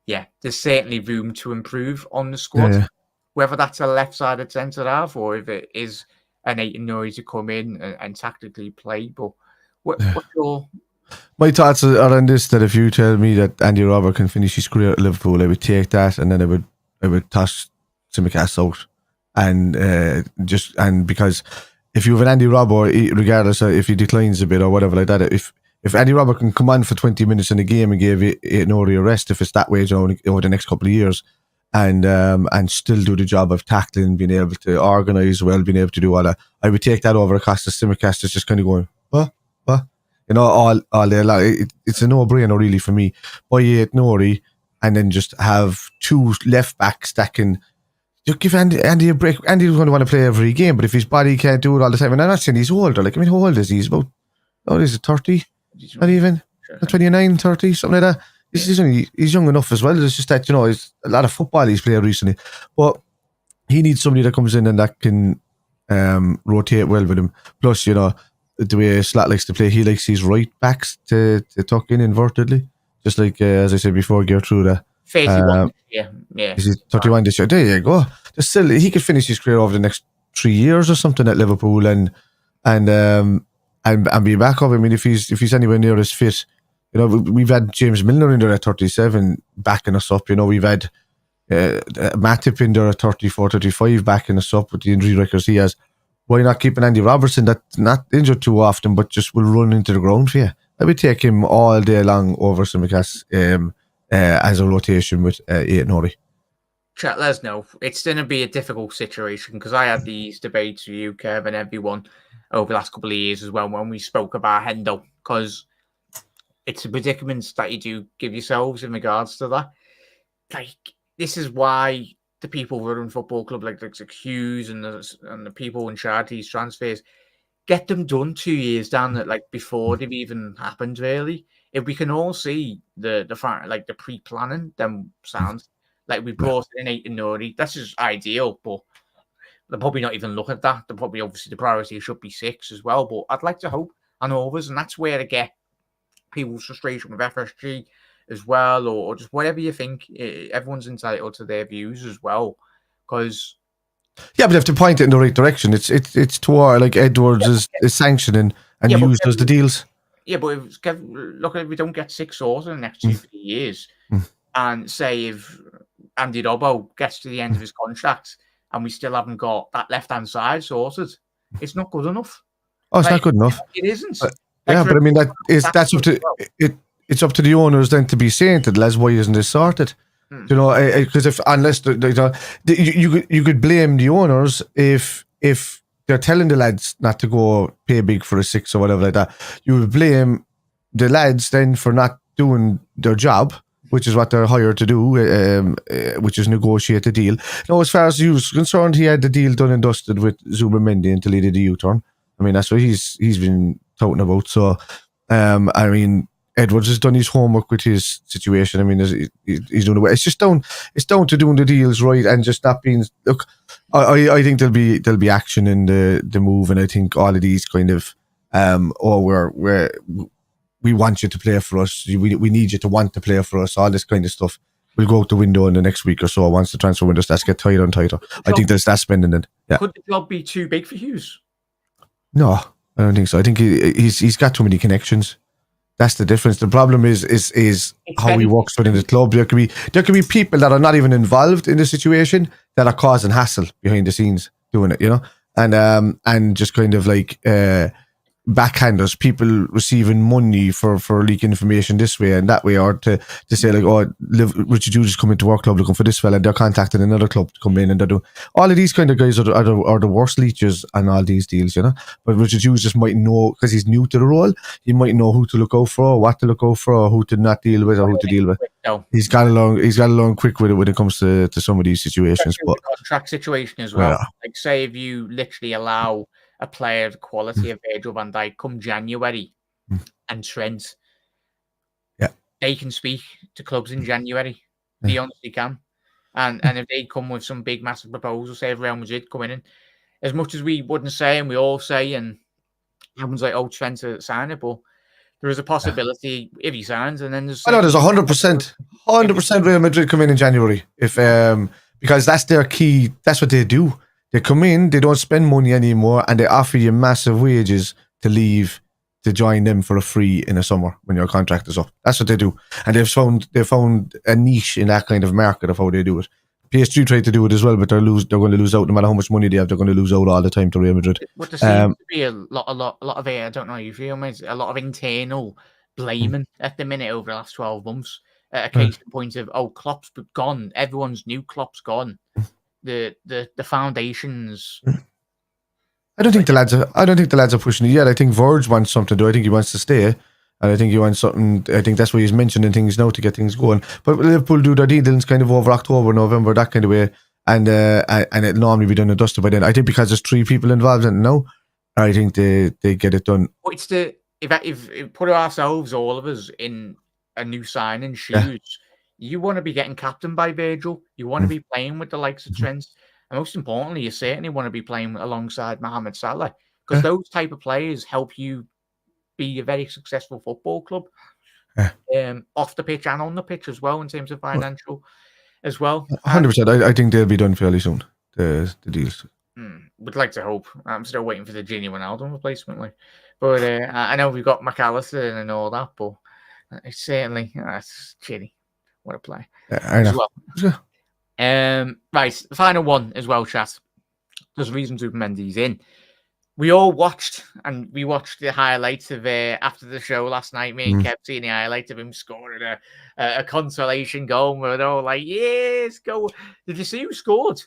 yeah, there's certainly room to improve on the squad. Yeah. Whether that's a left-sided centre half or if it is an Aït-Nouri to come in and tactically play. But what's your... My thoughts are on this, that if you tell me that Andy Robbo can finish his career at Liverpool, I would take that, and then I would toss Tsimikas out. And because if you have an Andy Robbo, regardless of if he declines a bit or whatever like that, if Andy Robbo can come on for 20 minutes in a game and give Aït-Nouri a rest, if it's that way over the next couple of years, and still do the job of tackling, being able to organise well, being able to do all that, I would take that over Acosta. Tsimikas is just kind of going, what? You know, all day long. It's a no-brainer really for me. Buy Aït-Nouri and then just have two left backs that can just give Andy a break. Andy's going to want to play every game, but if his body can't do it all the time, and I'm not saying he's older. Like, I mean, how old is he? He's about, is it 30? Not even? 29, 30, something like that. He's young enough as well. It's just that, you know, he's a lot of football he's played recently. But he needs somebody that comes in and that can rotate well with him. Plus, you know, the way Slat likes to play, he likes his right backs to tuck in invertedly. Just like, as I said before, Gertrude. 31, yeah. Is he 31 this year? There you go. Just still, he could finish his career over the next 3 years or something at Liverpool and be back up. I mean, if he's anywhere near as fit, you know, we've had James Milner in there at 37 backing us up. You know, we've had Matip in there at 34, 35 backing us up with the injury records he has. Why not keep an Andy Robertson that's not injured too often, but just will run into the ground for you? I would take him all day long over Tsimikas as a rotation with Aït-Nouri. Chat, let us know. It's going to be a difficult situation because I had these debates with you, Kev, and everyone over the last couple of years as well when we spoke about Hendo, because it's a predicament that you do give yourselves in regards to that. Like, this is why the people who run football club like Hughes and the people in charge of these transfers get them done 2 years down that, like, before they've even happened. Really, if we can all see the pre-planning, then sounds like we brought in Aït-Nouri. That's just ideal, but they're probably not even looking at that. They're probably, obviously, the priority should be 6 as well. But I'd like to hope on overs, and that's where I get people's frustration with FSG as well, or just whatever you think. Everyone's entitled to their views as well, because but they have to point it in the right direction. It's toward, like, Edwards is sanctioning and Hughes does the deals. Yeah, but look, if we don't get 6 sorted in the next 2-3 years, and say if Andy Robbo gets to the end of his contract and we still haven't got that left-hand side sorted, it's not good enough. Oh, it's not good enough. It isn't. But I mean, that's up to it's up to the owners then to be saying to Les, why isn't this sorted? You know, because unless you could blame the owners if they're telling the lads not to go pay big for a 6 or whatever like that. You would blame the lads then for not doing their job, which is what they're hired to do, which is negotiate a deal. Now, as far as he was concerned, he had the deal done and dusted with Zubimendi until he did the U-turn. I mean, that's what he's been talking about. So, I mean, Edwards has done his homework with his situation. I mean, he's doing it well. It's just down to doing the deals right and just not being. Look, I think there'll be action in the move, and I think all of these kind of we want you to play for us. We need you to want to play for us. All this kind of stuff will go out the window in the next week or so once the transfer window starts to get tighter and tighter. I think there's that spending it. Yeah. Could the job be too big for Hughes? No, I don't think so. I think he's got too many connections. That's the difference. The problem is how he works within the club. There can be people that are not even involved in the situation that are causing hassle behind the scenes doing it, and just kind of like backhanders, people receiving money for leaking information this way and that way, or to say like, oh, Richard Hughes is coming to our club looking for this fella, and they're contacting another club to come in, and they're doing all of these kind of guys are the worst leechers on all these deals, But Richard Hughes just might know, because he's new to the role, he might know who to look out for, what to look out for, who to not deal with, or who to deal with. He's got to learn quick with it when it comes to some of these situations. But the contract situation as well. Yeah. Like, say if you literally allow a player of the quality of Virgil van Dijk come January and Trent, they can speak to clubs in January. They honestly can. And if they come with some big, massive proposal, say if Real Madrid come in, as much as we wouldn't say, and we all say, and everyone's like, oh, Trent to sign it, but there is a possibility if he signs, and then there's... I know there's 100% Real Madrid come in January, if because that's their key, that's what they do. They come in, they don't spend money anymore, and they offer you massive wages to leave to join them for a free in the summer when your contract is up. That's what they do. And they've found a niche in that kind of market of how they do it. PSG tried to do it as well, but they're going to lose out no matter how much money they have. They're going to lose out all the time to Real Madrid. But there seems to be a lot of I don't know how you feel, mate, a lot of internal blaming at the minute over the last 12 months. A case in point of, oh, Klopp's gone. Everyone's new Klopp's gone. The foundations. I don't think the lads are pushing it yet. I think Verge wants something to do. I think he wants to stay, and I think he wants something. I think that's why he's mentioning things now to get things going. But Liverpool do their dealings kind of over October, November, that kind of way, and it normally be done and dusted by then. I think because there's 3 people involved in it now, I think they get it done. But it's if put ourselves, all of us, in a new signing shoes. You want to be getting captained by Virgil. You want to be playing with the likes of Trent. And most importantly, you certainly want to be playing alongside Mohamed Salah, because those type of players help you be a very successful football club, off the pitch and on the pitch as well, in terms of financial as well. 100%. I think they'll be done fairly soon, the deals. Would like to hope. I'm still waiting for the Gini Wijnaldum replacement. But I know we've got McAllister and all that, but it's certainly that's shitty. What a play. I know. Well. Right, the final one as well, chat. There's a reason Zubimendi's in. We all watched the highlights of after the show last night. Me and Kev seeing the highlights of him scoring a consolation goal. We were all like, yes, go. Did you see who scored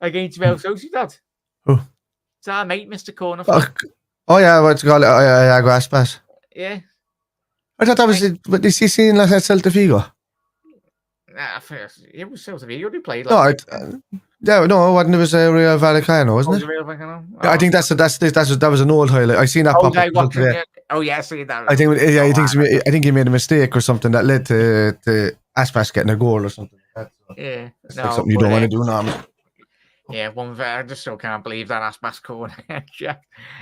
against Real Sociedad? Who? It's our mate, Mr. Corner. Oh yeah, what's it called? Iago Aspas. Yeah. I thought that was but is he seeing like at Celta Vigo? It was Celta Vigo he played. No, it wasn't. It was Real Vallecano, wasn't it? Real Vallecano? I think that was an old highlight. I seen that pop up today. Oh yeah, I see that. I think he made a mistake or something that led to Aspas getting a goal or something. Yeah, like something you don't want to do now. Yeah, I just still can't believe that Aspas corner.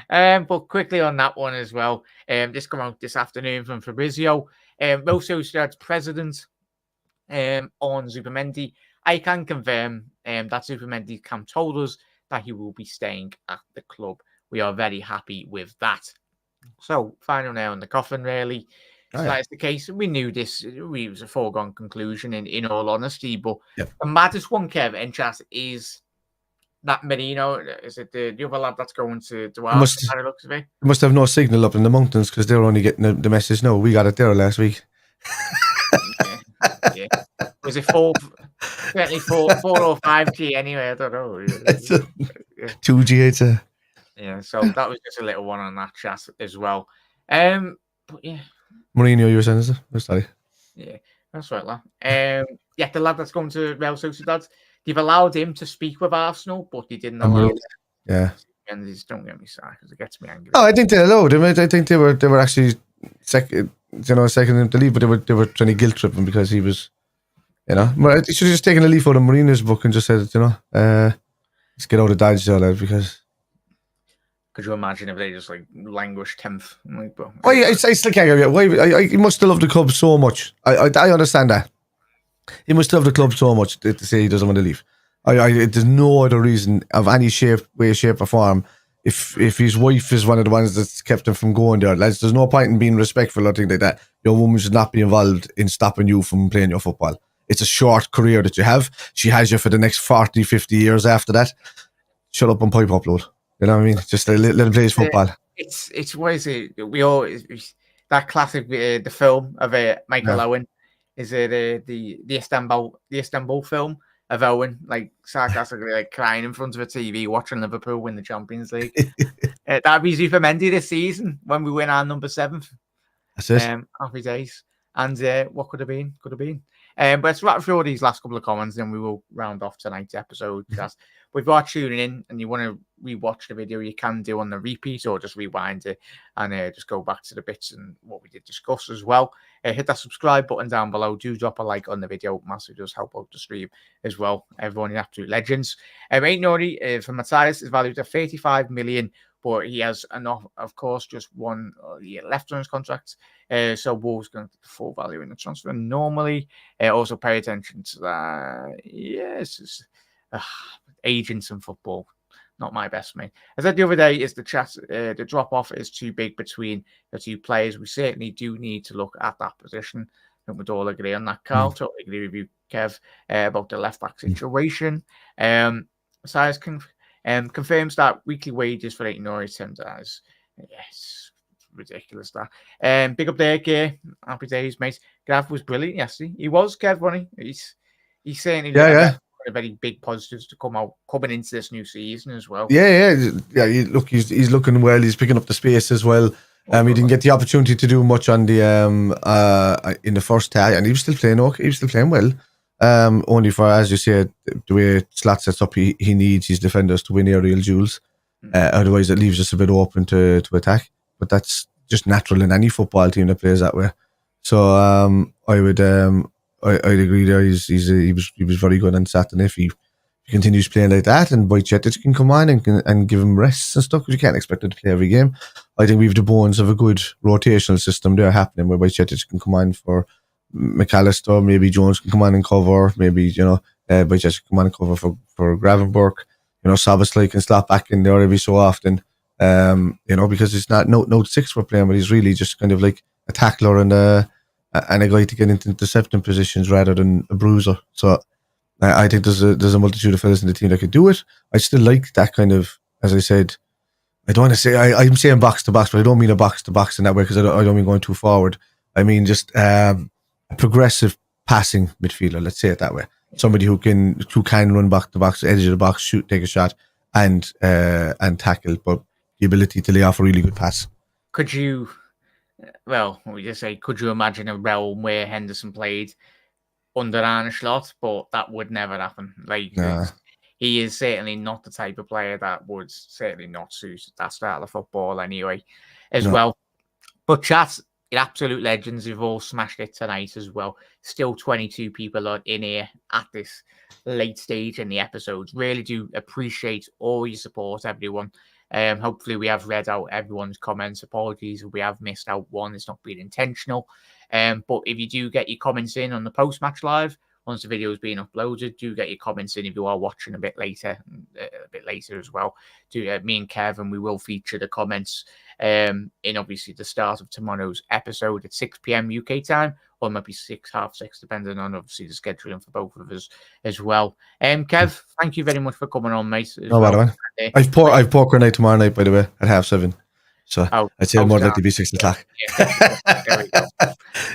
But quickly on that one as well. This come out this afternoon from Fabrizio. Real Sociedad's president on Zubimendi. I can confirm that Zubimendi camp told us that he will be staying at the club. We are very happy with that. So, final nail in the coffin, really. That's the case. We knew this. It was a foregone conclusion, in all honesty. But the maddest one, Kev, in chat is that Merino. Is it the other lad that's going to Arsenal? Looks of it. They must have no signal up in the mountains because they're only getting the message. No, we got it there last week. Yeah. Was it 4 or 5G anyway? I don't know. 2G, it's a... Yeah, so that was just a little one on that chat as well. But yeah. Mourinho, you were saying, is it? Oh, sorry. Yeah, that's right, lad. The lad that's going to Real Sociedad, they've allowed him to speak with Arsenal, but they didn't allow him. Yeah. And they just don't get me started because it gets me angry. Oh, I think they allowed him. I think they were actually second him to leave, but they were trying to guilt trip him because he was, you should have just taken a leaf out of Mourinho's book and just said, let's get out of Dodge, lad, because. Could you imagine if they just languished 10th? I still can't get it. Why? He must still love the club so much. I understand that. He must love the club so much to say he doesn't want to leave. There's no other reason of any way, shape, or form if his wife is one of the ones that's kept him from going there, lads, there's no point in being respectful or things like that. Your woman should not be involved in stopping you from playing your football. It's a short career that you have. She has you for the next 40, 50 years after that. Shut up and pipe upload. You know what I mean? Just let him play his football. It's what is it? We all that classic the film of Michael Owen. Is it the Istanbul film of Owen, like sarcastically like crying in front of a TV watching Liverpool win the Champions League? That'd be Zubimendi this season when we win our number 7th. That's it. Happy days. And what could have been? Could have been. But let's wrap through these last couple of comments, then we will round off tonight's episode. If you are tuning in and you want to rewatch the video, you can do on the repeat or just rewind it and just go back to the bits and what we did discuss as well. Hit that subscribe button down below. Do drop a like on the video. Massively does help out the stream as well. Everyone, you absolute legends. Aït-Nouri from Matthias is valued at 35 million, but he has enough, of course, just one year left on his contract. So Wolves going to get the full value in the transfer normally. Also pay attention to that. Yes, agents in football, not my best mate. As I said the other day, is the drop off is too big between the two players. We certainly do need to look at that position. I think we'd all agree on that, Carl. Totally agree with you, Kev, about the left back situation. Size confirms that weekly wages for Aït-Nouri tend as yes, ridiculous that. Big up there, Gay. Happy days, mate. Gav was brilliant yesterday. He was, Kev, wasn't he? He's saying a very big positives to coming into this new season as well. Yeah. Look, he's looking well. He's picking up the space as well. He didn't get the opportunity to do much on the in the first half, and he was still playing okay. He was still playing well. Only for, as you said, the way Slot sets up, he needs his defenders to win aerial duels. Otherwise, it leaves us a bit open to attack. But that's just natural in any football team that plays that way. So I would I'd agree there. He was very good on Saturday. If he continues playing like that, and Bajcetic can come on and give him rests and stuff, because you can't expect him to play every game. I think we've the bones of a good rotational system there happening, where Bajcetic can come on for McAllister, maybe Jones can come on and cover, maybe Bajcetic can come on and cover for Gravenberg. Szoboszlai can slot back in there every so often. Because it's not note 6 we're playing, but he's really just kind of like a tackler and a guy to get into intercepting positions rather than a bruiser. So I think there's a multitude of fellas in the team that could do it. I still like that kind of, as I said, I don't want to say, I'm saying box to box, but I don't mean a box to box in that way, because I don't mean going too forward. I mean just a progressive passing midfielder, let's say it that way. Somebody who can run back to box, edge of the box, shoot, take a shot, and tackle, but the ability to lay off a really good pass. Could you imagine a realm where Henderson played under Arne Slot? But that would never happen. He is certainly not the type of player that would certainly not suit that style of football anyway, well. But chat, you're absolute legends. You've all smashed it tonight as well. Still 22 people are in here at this late stage in the episodes. Really do appreciate all your support, everyone. Hopefully we have read out everyone's comments. Apologies if we have missed out one. It's not been intentional. But if you do get your comments in on the post-match live, once the video has been uploaded, do get your comments in if you are watching a bit later as well. Me and Kevin, we will feature the comments in obviously the start of tomorrow's episode at 6 p.m. UK time, or maybe 6:30, depending on obviously the scheduling for both of us as well. Kev, thank you very much for coming on, mate. No matter what. I've poker night tomorrow night, by the way, at 7:30. So I'd say more likely be 6 o'clock. There we go.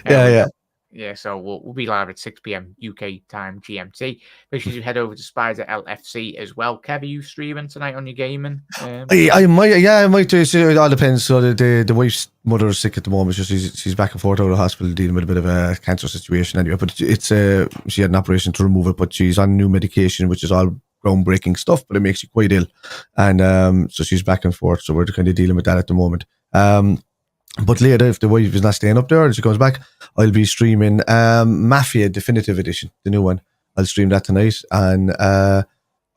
Yeah. Yeah, so we'll be live at 6 p.m. UK time GMT. Make sure you head over to Spider LFC as well. Kev, are you streaming tonight on your gaming? I might do. So it all depends. So the wife's mother is sick at the moment. She's back and forth out of the hospital dealing with a bit of a cancer situation anyway. But it's she had an operation to remove it, but she's on new medication, which is all groundbreaking stuff, but it makes you quite ill. And so she's back and forth. So we're kind of dealing with that at the moment. But later, if the wife is not staying up there and she comes back, I'll be streaming Mafia Definitive Edition, the new one. I'll stream that tonight. And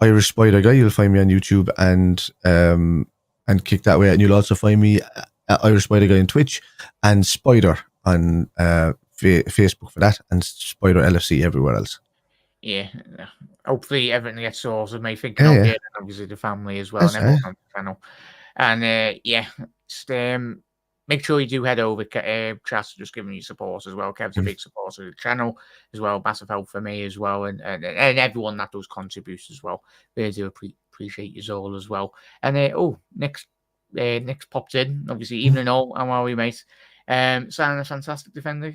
Irish Spider Guy, you'll find me on YouTube and kick that way. And you'll also find me Irish Spider Guy on Twitch and Spider on Facebook for that, and Spider LFC everywhere else. Yeah, hopefully everything gets sorted. May think obviously the family as well, and everyone on the channel. And yeah, just, make sure you do head over. Chas just giving you support as well. Kev's a big supporter of the channel as well. Massive help for me as well, and everyone that does contribute as well. Really do appreciate you all as well. And next popped in. Obviously, evening all. How are we, mate? Sound a fantastic defender.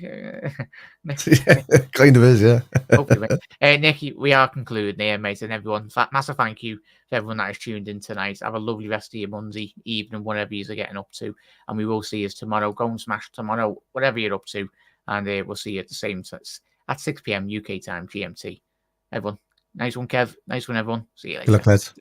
Kind of is, yeah. Hopefully, mate. Nicky, we are concluding here, mate, and everyone. Massive thank you to everyone that has tuned in tonight. Have a lovely rest of your Monday evening, whatever you're getting up to, and we will see you tomorrow. Go and smash tomorrow, whatever you're up to, and we'll see you at the same at 6 p.m. UK time GMT. Everyone, nice one, Kev. Nice one, everyone. See you later. Good luck, lads.